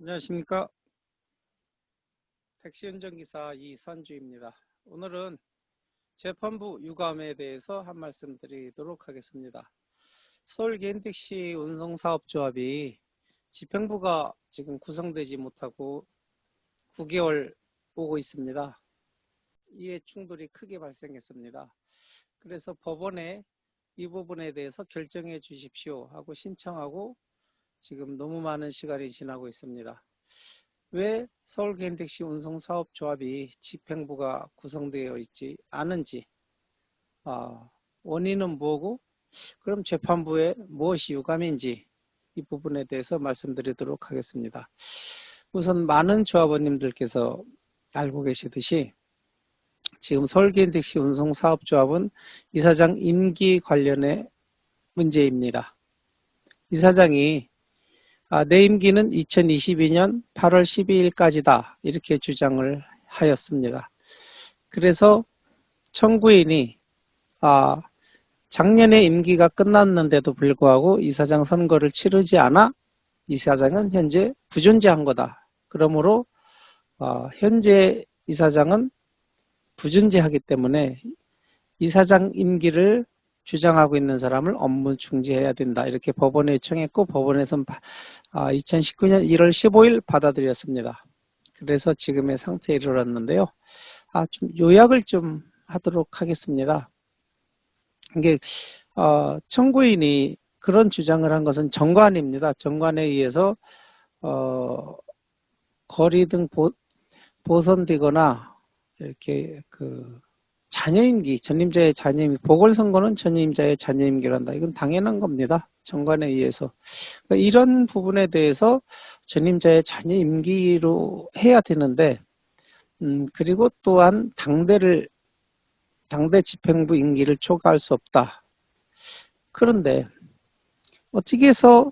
안녕하십니까. 택시 운전기사 이선주입니다. 오늘은 재판부 유감에 대해서 한 말씀 드리도록 하겠습니다. 서울개인택시 운송사업조합이 집행부가 지금 구성되지 못하고 9개월 오고 있습니다. 이해 충돌이 크게 발생했습니다. 그래서 법원에 이 부분에 대해서 결정해 주십시오 하고 신청하고 지금 너무 많은 시간이 지나고 있습니다. 왜 서울개인택시 운송사업조합이 집행부가 구성되어 있지 않은지, 원인은 뭐고, 그럼 재판부에 무엇이 유감인지 이 부분에 대해서 말씀드리도록 하겠습니다. 우선 많은 조합원님들께서 알고 계시듯이 지금 서울개인택시 운송사업조합은 이사장 임기 관련의 문제입니다. 이사장이 내 임기는 2022년 8월 12일까지다 이렇게 주장을 하였습니다. 그래서 청구인이 작년에 임기가 끝났는데도 불구하고 이사장 선거를 치르지 않아 이사장은 현재 부존재한 거다. 그러므로 현재 이사장은 부존재하기 때문에 이사장 임기를 주장하고 있는 사람을 업무 중지해야 된다. 이렇게 법원에 요청했고 법원에서는 2019년 1월 15일 받아들였습니다. 그래서 지금의 상태에 이르렀는데요. 좀 요약을 좀 하도록 하겠습니다. 이게 청구인이 그런 주장을 한 것은 정관입니다. 정관에 의해서 거리 등 보선되거나 이렇게 자녀임기, 전임자의 자녀임기, 보궐선거는 전임자의 자녀임기란다. 이건 당연한 겁니다. 정관에 의해서. 그러니까 이런 부분에 대해서 전임자의 자녀임기로 해야 되는데, 그리고 또한 당대 집행부 임기를 초과할 수 없다. 그런데 어떻게 해서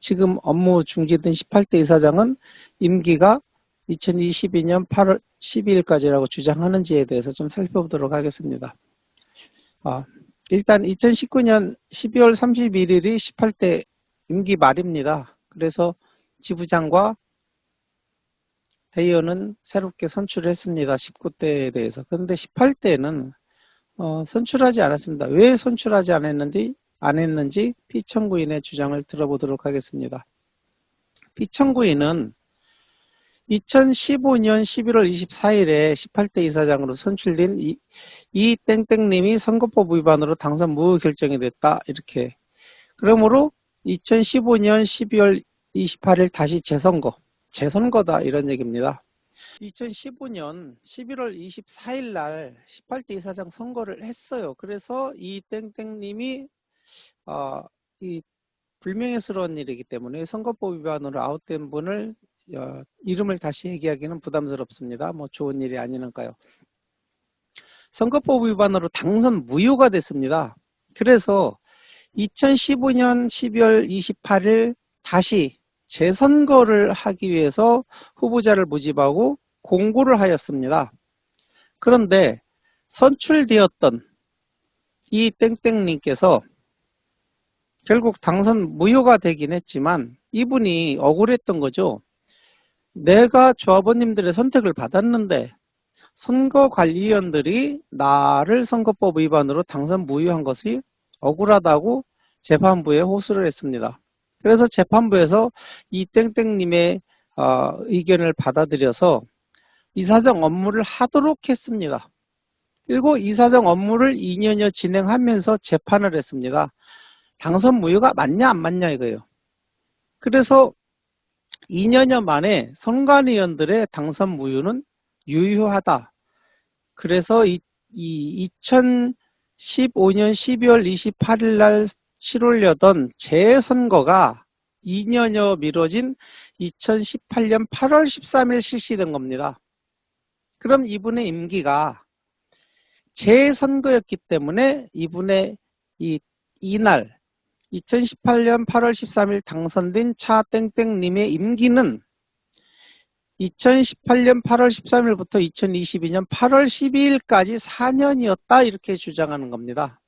지금 업무 중지된 18대 이사장은 임기가 2022년 8월 12일까지라고 주장하는지에 대해서 좀 살펴보도록 하겠습니다. 일단 2019년 12월 31일이 18대 임기 말입니다. 그래서 지부장과 대의원은 새롭게 선출했습니다. 19대에 대해서. 그런데 18대는 선출하지 않았습니다. 왜 선출하지 않았는지 피청구인의 주장을 들어보도록 하겠습니다. 피청구인은 2015년 11월 24일에 18대 이사장으로 선출된 이 땡땡님이 선거법 위반으로 당선 무효 결정이 됐다. 이렇게. 그러므로 2015년 12월 28일 다시 재선거다 이런 얘기입니다. 2015년 11월 24일 날 18대 이사장 선거를 했어요. 그래서 이 땡땡님이 이 불명예스러운 일이기 때문에 선거법 위반으로 아웃된 분을 이름을 다시 얘기하기는 부담스럽습니다. 뭐 좋은 일이 아니니까요. 선거법 위반으로 당선 무효가 됐습니다. 그래서 2015년 12월 28일 다시 재선거를 하기 위해서 후보자를 모집하고 공고를 하였습니다. 그런데 선출되었던 이 땡땡님께서 결국 당선 무효가 되긴 했지만 이분이 억울했던 거죠. 내가 조합원님들의 선택을 받았는데 선거관리위원들이 나를 선거법 위반으로 당선 무효한 것이 억울하다고 재판부에 호소를 했습니다. 그래서 재판부에서 이 땡땡님의 의견을 받아들여서 이사장 업무를 하도록 했습니다. 그리고 이사장 업무를 2년여 진행하면서 재판을 했습니다. 당선 무효가 맞냐 안 맞냐 이거예요. 그래서 2년여 만에 선관위원들의 당선 무효는 유효하다. 그래서 2015년 12월 28일 날 치르려던 재선거가 2년여 미뤄진 2018년 8월 13일 실시된 겁니다. 그럼 이분의 임기가 재선거였기 때문에 이분의 이날 2018년 8월 13일 당선된 차 땡땡님의 임기는 2018년 8월 13일부터 2022년 8월 12일까지 4년이었다 이렇게 주장하는 겁니다.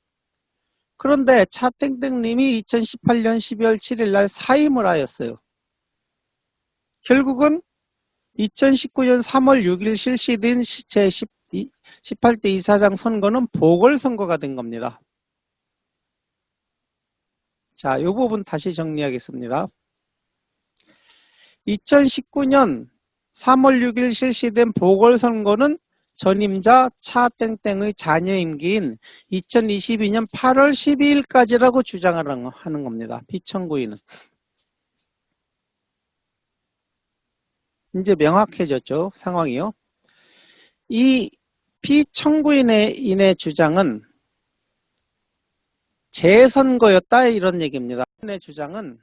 그런데 차 땡땡님이 2018년 12월 7일 날 사임을 하였어요. 결국은 2019년 3월 6일 실시된 제18대 이사장 선거는 보궐선거가 된 겁니다. 자, 이 부분 다시 정리하겠습니다. 2019년 3월 6일 실시된 보궐선거는 전임자 차땡땡의 자녀 임기인 2022년 8월 12일까지라고 주장을 하는 겁니다. 피청구인은. 이제 명확해졌죠, 상황이요. 이 피청구인의 주장은 재선거였다 이런 얘기입니다. 의 주장은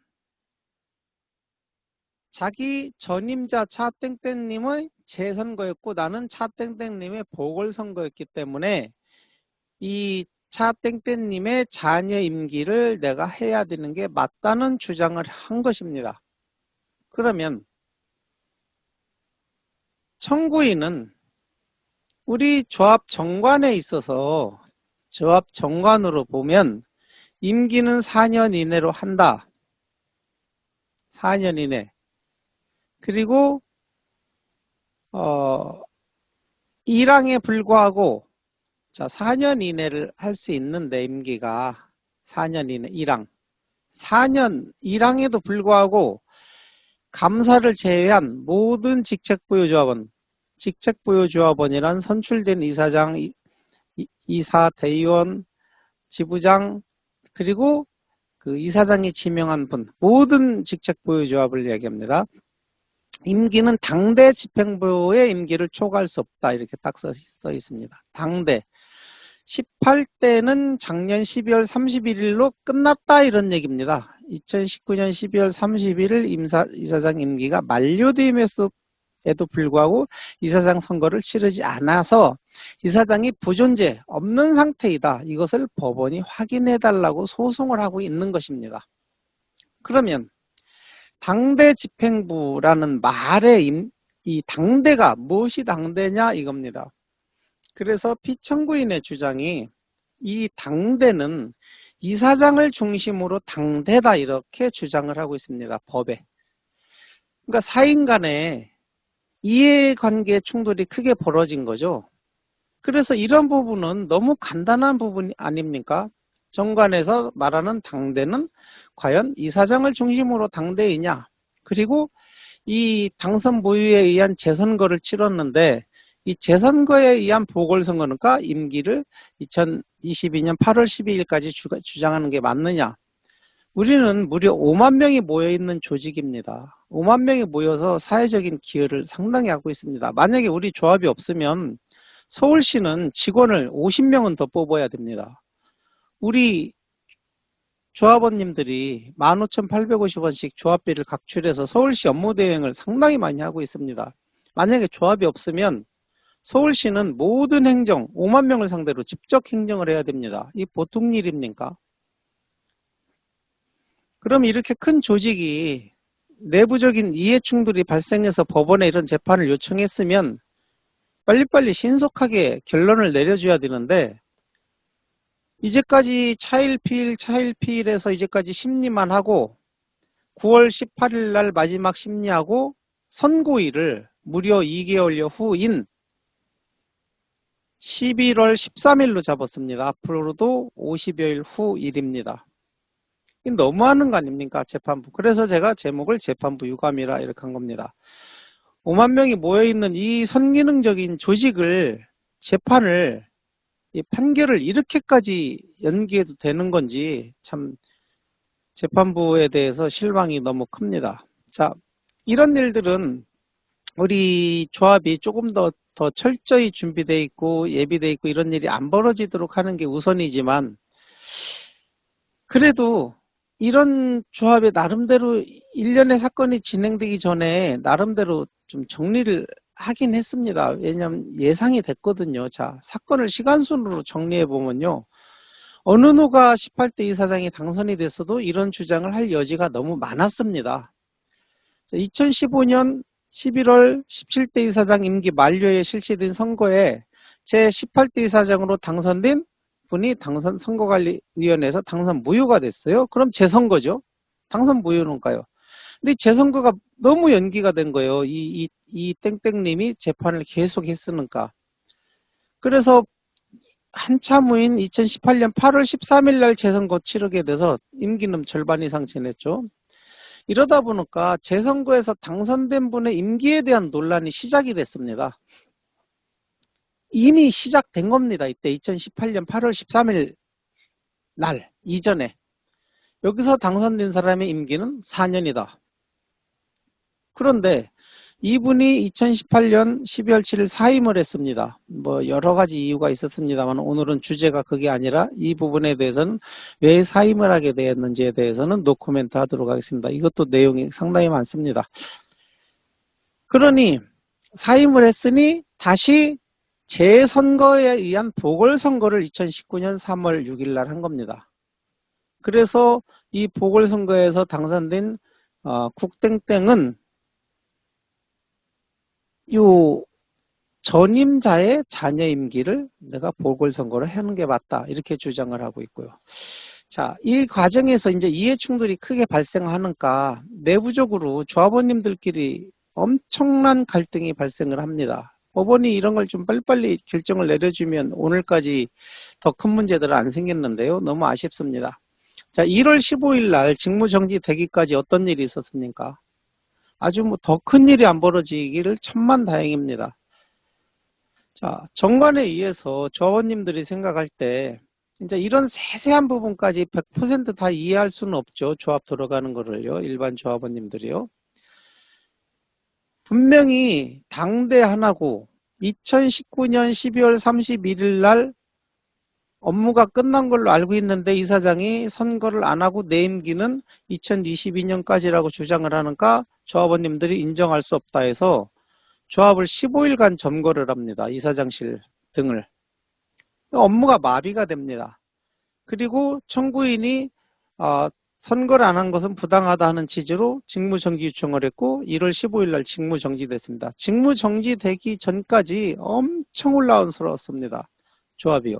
자기 전임자 차땡땡님의 재선거였고 나는 차땡땡님의 보궐선거였기 때문에 이 차땡땡님의 자녀 임기를 내가 해야 되는 게 맞다는 주장을 한 것입니다. 그러면 청구인은 우리 조합 정관에 있어서 조합 정관으로 보면 임기는 4년 이내로 한다. 4년 이내. 그리고 1항에 불과하고 자 4년 이내를 할 수 있는데 임기가 4년 이내 1항. 4년 1항에도 불구하고 감사를 제외한 모든 직책부여조합원, 직책부여조합원이란 선출된 이사장, 이사, 대의원, 지부장, 그리고 그 이사장이 지명한 분, 모든 직책부여조합을 얘기합니다. 임기는 당대 집행부의 임기를 초과할 수 없다. 이렇게 딱 써 있습니다. 당대. 18대는 작년 12월 31일로 끝났다 이런 얘기입니다. 2019년 12월 31일 이사장 임기가 만료됨에도 불구하고 이사장 선거를 치르지 않아서 이사장이 부존재 없는 상태이다. 이것을 법원이 확인해달라고 소송을 하고 있는 것입니다. 그러면 당대 집행부라는 말에 이 당대가 무엇이 당대냐 이겁니다. 그래서 피청구인의 주장이 이 당대는 이사장을 중심으로 당대다 이렇게 주장을 하고 있습니다. 법에. 그러니까 사인 간에 이해관계 충돌이 크게 벌어진 거죠. 그래서 이런 부분은 너무 간단한 부분 아닙니까? 정관에서 말하는 당대는 과연 이사장을 중심으로 당대이냐? 그리고 이 당선 무효에 의한 재선거를 치렀는데 이 재선거에 의한 보궐선거니까 임기를 2022년 8월 12일까지 주장하는 게 맞느냐? 우리는 무려 5만 명이 모여있는 조직입니다. 5만 명이 모여서 사회적인 기여를 상당히 하고 있습니다. 만약에 우리 조합이 없으면 서울시는 직원을 50명은 더 뽑아야 됩니다. 우리 조합원님들이 15,850원씩 조합비를 각출해서 서울시 업무 대행을 상당히 많이 하고 있습니다. 만약에 조합이 없으면 서울시는 모든 행정 5만 명을 상대로 직접 행정을 해야 됩니다. 이 보통 일입니까? 그럼 이렇게 큰 조직이 내부적인 이해충돌이 발생해서 법원에 이런 재판을 요청했으면 빨리빨리 신속하게 결론을 내려줘야 되는데 이제까지 차일피일에서 이제까지 심리만 하고 9월 18일 날 마지막 심리하고 선고일을 무려 2개월여 후인 11월 13일로 잡았습니다. 앞으로도 50여일 후 일입니다. 너무하는 거 아닙니까? 재판부. 그래서 제가 제목을 재판부 유감이라 이렇게 한 겁니다. 5만 명이 모여있는 이 선기능적인 조직을 재판을 이 판결을 이렇게까지 연기해도 되는 건지 참 재판부에 대해서 실망이 너무 큽니다. 자, 이런 일들은 우리 조합이 조금 더 철저히 준비되어 있고 예비되어 있고 이런 일이 안 벌어지도록 하는 게 우선이지만 그래도 이런 조합의 나름대로 일련의 사건이 진행되기 전에 나름대로 좀 정리를 하긴 했습니다. 왜냐하면 예상이 됐거든요. 자, 사건을 시간순으로 정리해 보면요. 어느 누가 18대 이사장이 당선이 됐어도 이런 주장을 할 여지가 너무 많았습니다. 2015년 11월 17대 이사장 임기 만료에 실시된 선거에 제18대 이사장으로 당선된 분이 선거관리위원회에서 당선 무효가 됐어요. 그럼 재선거죠. 당선 무효는가요? 근데 재선거가 너무 연기가 된 거예요. 이 땡땡님이 재판을 계속 했으니까. 그래서 한참 후인 2018년 8월 13일 날 재선거 치르게 돼서 임기는 절반 이상 지냈죠. 이러다 보니까 재선거에서 당선된 분의 임기에 대한 논란이 시작이 됐습니다. 이미 시작된 겁니다. 이때 2018년 8월 13일 날 이전에 여기서 당선된 사람의 임기는 4년이다. 그런데 이분이 2018년 12월 7일 사임을 했습니다. 뭐 여러 가지 이유가 있었습니다만 오늘은 주제가 그게 아니라 이 부분에 대해서는 왜 사임을 하게 되었는지에 대해서는 노코멘트 하도록 하겠습니다. 이것도 내용이 상당히 많습니다. 그러니 사임을 했으니 다시 재선거에 의한 보궐선거를 2019년 3월 6일 날 한 겁니다. 그래서 이 보궐선거에서 당선된 국땡땡은 요 전임자의 자녀 임기를 내가 보궐선거를 하는 게 맞다 이렇게 주장을 하고 있고요. 자, 이 과정에서 이제 이해 충돌이 크게 발생하니까 내부적으로 조합원님들끼리 엄청난 갈등이 발생을 합니다. 법원이 이런 걸 좀 빨리빨리 결정을 내려주면 오늘까지 더 큰 문제들은 안 생겼는데요. 너무 아쉽습니다. 자, 1월 15일 날 직무정지 되기까지 어떤 일이 있었습니까? 아주 뭐 더 큰 일이 안 벌어지기를 천만다행입니다. 자, 정관에 의해서 조합원님들이 생각할 때 이제 이런 세세한 부분까지 100% 다 이해할 수는 없죠. 조합 들어가는 거를요. 일반 조합원님들이요. 분명히 당대 하나고 2019년 12월 31일 날 업무가 끝난 걸로 알고 있는데 이사장이 선거를 안 하고 내 임기는 2022년까지라고 주장을 하니까 조합원님들이 인정할 수 없다 해서 조합을 15일간 점거를 합니다. 이사장실 등을. 업무가 마비가 됩니다. 그리고 청구인이 선거를 안 한 것은 부당하다 하는 취지로 직무정지 요청을 했고 1월 15일 날 직무정지됐습니다. 직무정지되기 전까지 엄청 혼란스러웠습니다. 조합이요.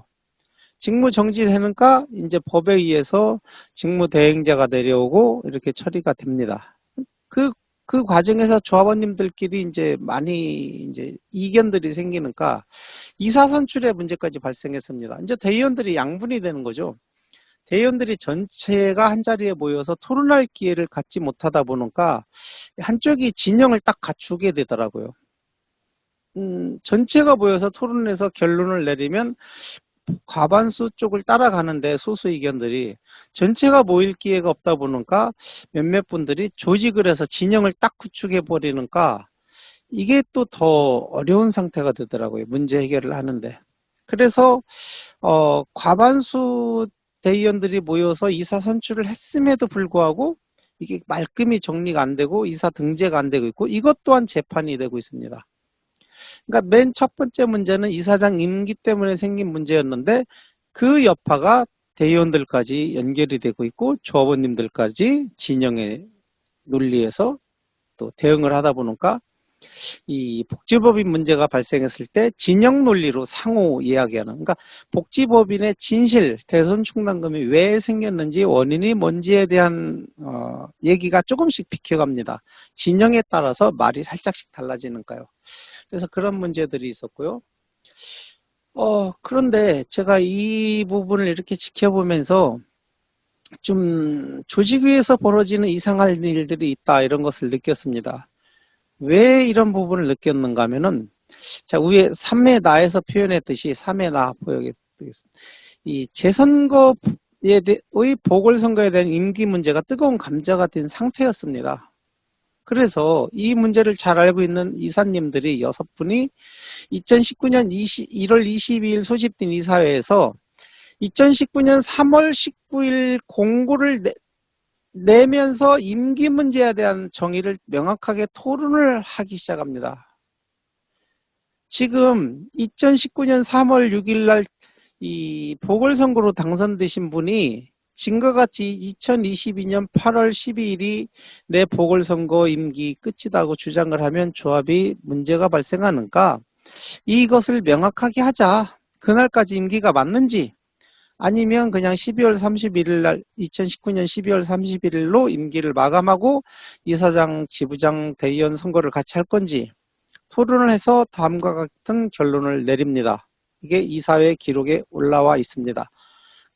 직무정지되니까 이제 법에 의해서 직무대행자가 내려오고 이렇게 처리가 됩니다. 그 과정에서 조합원님들끼리 이제 많이 이제 이견들이 생기니까 이사 선출의 문제까지 발생했습니다. 이제 대의원들이 양분이 되는 거죠. 대의원들이 전체가 한자리에 모여서 토론할 기회를 갖지 못하다 보니까 한쪽이 진영을 딱 갖추게 되더라고요. 전체가 모여서 토론해서 결론을 내리면 과반수 쪽을 따라가는데 소수 의견들이 전체가 모일 기회가 없다 보니까 몇몇 분들이 조직을 해서 진영을 딱 구축해 버리니까 이게 또 더 어려운 상태가 되더라고요. 문제 해결을 하는데. 그래서 과반수 대의원들이 모여서 이사 선출을 했음에도 불구하고 이게 말끔히 정리가 안 되고 이사 등재가 안 되고 있고 이것 또한 재판이 되고 있습니다. 그러니까 맨 첫 번째 문제는 이사장 임기 때문에 생긴 문제였는데 그 여파가 대의원들까지 연결이 되고 있고 조합원님들까지 진영의 논리에서 또 대응을 하다 보니까 이 복지법인 문제가 발생했을 때 진영 논리로 상호 이야기하는, 그러니까 복지법인의 진실, 대손 충당금이 왜 생겼는지 원인이 뭔지에 대한 얘기가 조금씩 비켜갑니다. 진영에 따라서 말이 살짝씩 달라지니까요. 그래서 그런 문제들이 있었고요. 그런데 제가 이 부분을 이렇게 지켜보면서 좀 조직 위에서 벌어지는 이상한 일들이 있다 이런 것을 느꼈습니다. 왜 이런 부분을 느꼈는가 하면은 자 위에 3의 나에서 표현했듯이 3의 나 보여드리겠습니다. 이 재선거의 보궐선거에 대한 임기 문제가 뜨거운 감자가 된 상태였습니다. 그래서 이 문제를 잘 알고 있는 이사님들이 6분이 2019년 1월 22일 소집된 이사회에서 2019년 3월 19일 공고를 내면서 임기 문제에 대한 정의를 명확하게 토론을 하기 시작합니다. 지금 2019년 3월 6일 날 이 보궐선거로 당선되신 분이 지금과 같이 2022년 8월 12일이 내 보궐선거 임기 끝이다고 주장을 하면 조합이 문제가 발생하니까 이것을 명확하게 하자. 그날까지 임기가 맞는지 아니면 그냥 12월 31일 날 2019년 12월 31일로 임기를 마감하고 이사장, 지부장, 대의원 선거를 같이 할 건지 토론을 해서 다음과 같은 결론을 내립니다. 이게 이사회 기록에 올라와 있습니다.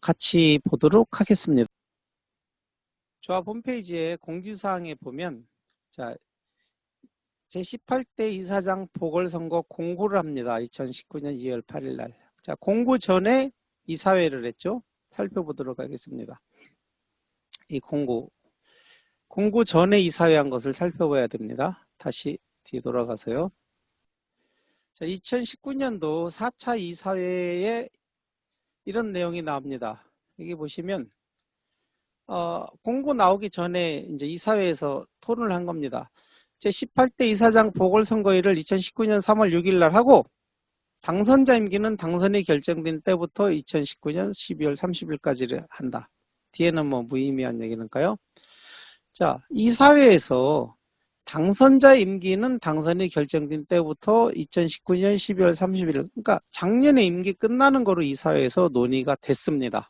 같이 보도록 하겠습니다. 조합 홈페이지에 공지사항에 보면 자, 제18대 이사장 보궐선거 공고를 합니다. 2019년 2월 8일 날. 자, 공고 전에 이사회를 했죠. 살펴보도록 하겠습니다. 이 공고 전에 이사회 한 것을 살펴봐야 됩니다. 다시 뒤돌아가서요. 자, 2019년도 4차 이사회에 이런 내용이 나옵니다. 여기 보시면 공고 나오기 전에 이제 이사회에서 토론을 한 겁니다. 제18대 이사장 보궐선거일을 2019년 3월 6일 날 하고 당선자 임기는 당선이 결정된 때부터 2019년 12월 30일까지를 한다. 뒤에는 뭐 무의미한 얘기니까요. 자, 이사회에서 당선자 임기는 당선이 결정된 때부터 2019년 12월 30일, 그러니까 작년에 임기 끝나는 거로 이사회에서 논의가 됐습니다.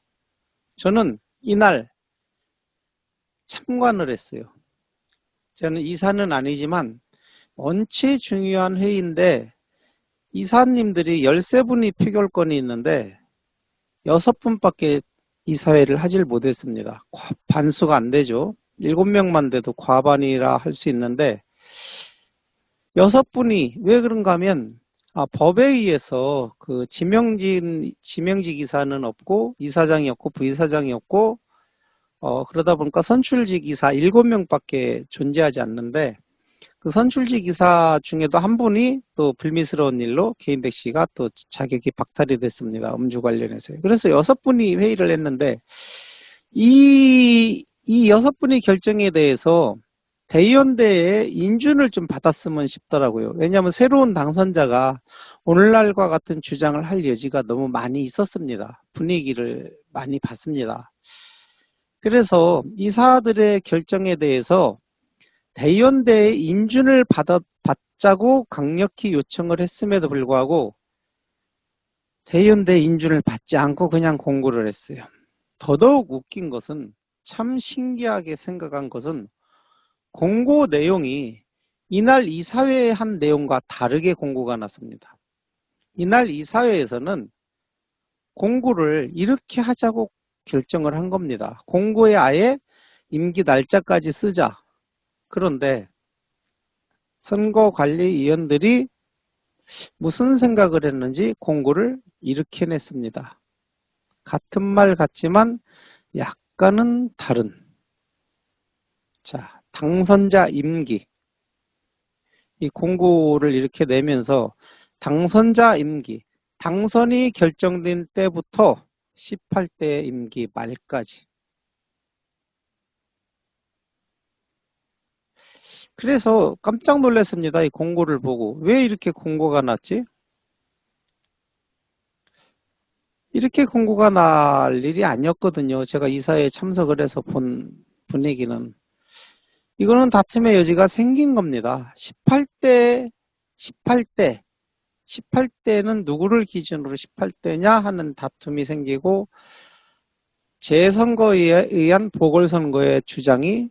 저는 이날 참관을 했어요. 저는 이사는 아니지만 원체 중요한 회의인데 이사님들이 13분이 표결권이 있는데 6분밖에 이사회를 하질 못했습니다. 반수가 안 되죠. 7명만 돼도 과반이라 할 수 있는데 6분이 왜 그런가 하면 법에 의해서 그 지명직 이사는 없고 이사장이 없고 부이사장이 없고 그러다 보니까 선출직 이사 7명밖에 존재하지 않는데 그 선출직 이사 중에도 한 분이 또 불미스러운 일로 개인백 씨가 또 자격이 박탈이 됐습니다. 음주 관련해서. 그래서 6분이 회의를 했는데 이 6분의 결정에 대해서 대의원대의 인준을 좀 받았으면 싶더라고요. 왜냐하면 새로운 당선자가 오늘날과 같은 주장을 할 여지가 너무 많이 있었습니다. 분위기를 많이 봤습니다. 그래서 이사들의 결정에 대해서 대의원대의 인준을 받자고 강력히 요청을 했음에도 불구하고 대의원대 인준을 받지 않고 그냥 공고를 했어요. 더더욱 웃긴 것은 참 신기하게 생각한 것은 공고 내용이 이날 이사회에 한 내용과 다르게 공고가 났습니다. 이날 이사회에서는 공고를 이렇게 하자고 결정을 한 겁니다. 공고에 아예 임기 날짜까지 쓰자. 그런데 선거관리위원들이 무슨 생각을 했는지 공고를 이렇게 냈습니다. 같은 말 같지만 약간은 다른. 자, 당선자 임기. 이 공고를 이렇게 내면서 당선자 임기, 당선이 결정된 때부터 18대 임기 말까지. 그래서 깜짝 놀랐습니다. 이 공고를 보고. 왜 이렇게 공고가 났지? 이렇게 공고가 날 일이 아니었거든요. 제가 이사회에 참석을 해서 본 분위기는. 이거는 다툼의 여지가 생긴 겁니다. 18대는 누구를 기준으로 18대냐 하는 다툼이 생기고 재선거에 의한 보궐선거의 주장이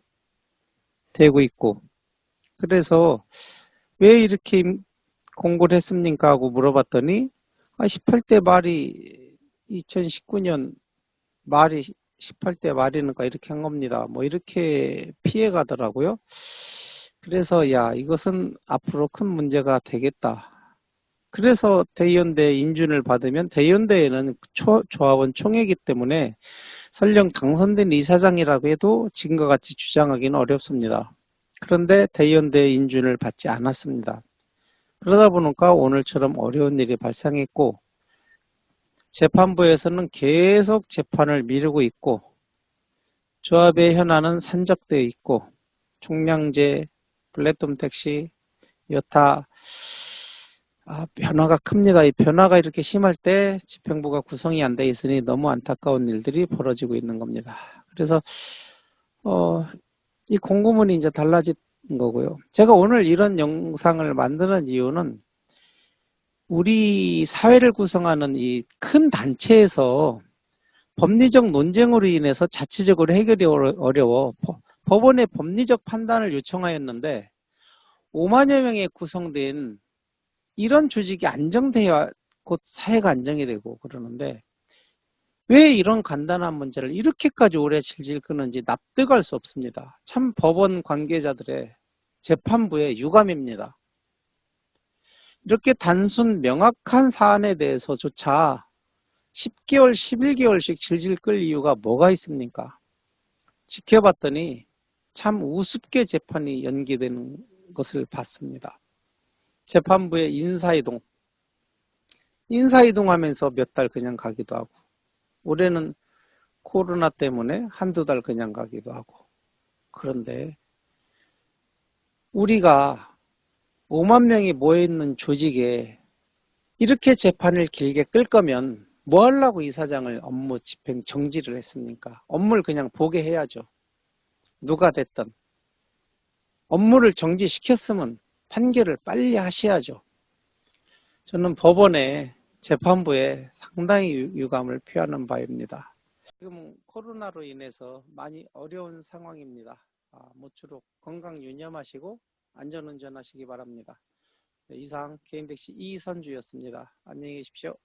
되고 있고 그래서 왜 이렇게 공고를 했습니까? 하고 물어봤더니 18대 말이 2019년 말이 18대 말이니까 이렇게 한 겁니다. 뭐 이렇게 피해 가더라고요. 그래서 야 이것은 앞으로 큰 문제가 되겠다. 그래서 대의원대 인준을 받으면 대의원대에는 조합원 총회이기 때문에 설령 당선된 이사장이라고 해도 지금과 같이 주장하기는 어렵습니다. 그런데 대의원대 인준을 받지 않았습니다. 그러다 보니까 오늘처럼 어려운 일이 발생했고 재판부에서는 계속 재판을 미루고 있고 조합의 현안은 산적되어 있고 총량제, 플랫폼 택시, 여타 변화가 큽니다. 이 변화가 이렇게 심할 때 집행부가 구성이 안 돼 있으니 너무 안타까운 일들이 벌어지고 있는 겁니다. 그래서 이 공고문이 이제 달라진 거고요. 제가 오늘 이런 영상을 만드는 이유는 우리 사회를 구성하는 이 큰 단체에서 법리적 논쟁으로 인해서 자체적으로 해결이 어려워 법원에 법리적 판단을 요청하였는데 5만여 명에 구성된 이런 조직이 안정돼야 곧 사회가 안정이 되고 그러는데 왜 이런 간단한 문제를 이렇게까지 오래 질질 끄는지 납득할 수 없습니다. 참 법원 관계자들의 재판부의 유감입니다. 이렇게 단순 명확한 사안에 대해서조차 10개월, 11개월씩 질질 끌 이유가 뭐가 있습니까? 지켜봤더니 참 우습게 재판이 연기되는 것을 봤습니다. 재판부의 인사이동하면서 몇 달 그냥 가기도 하고 올해는 코로나 때문에 한두 달 그냥 가기도 하고 그런데 우리가 5만 명이 모여있는 조직에 이렇게 재판을 길게 끌 거면 뭐 하려고 이사장을 업무 집행 정지를 했습니까? 업무를 그냥 보게 해야죠. 누가 됐든 업무를 정지시켰으면 판결을 빨리 하셔야죠. 저는 법원의 재판부에 상당히 유감을 표하는 바입니다. 지금 코로나로 인해서 많이 어려운 상황입니다. 모쪼록 건강 유념하시고 안전운전하시기 바랍니다. 이상 개인택시 이선주였습니다. 안녕히 계십시오.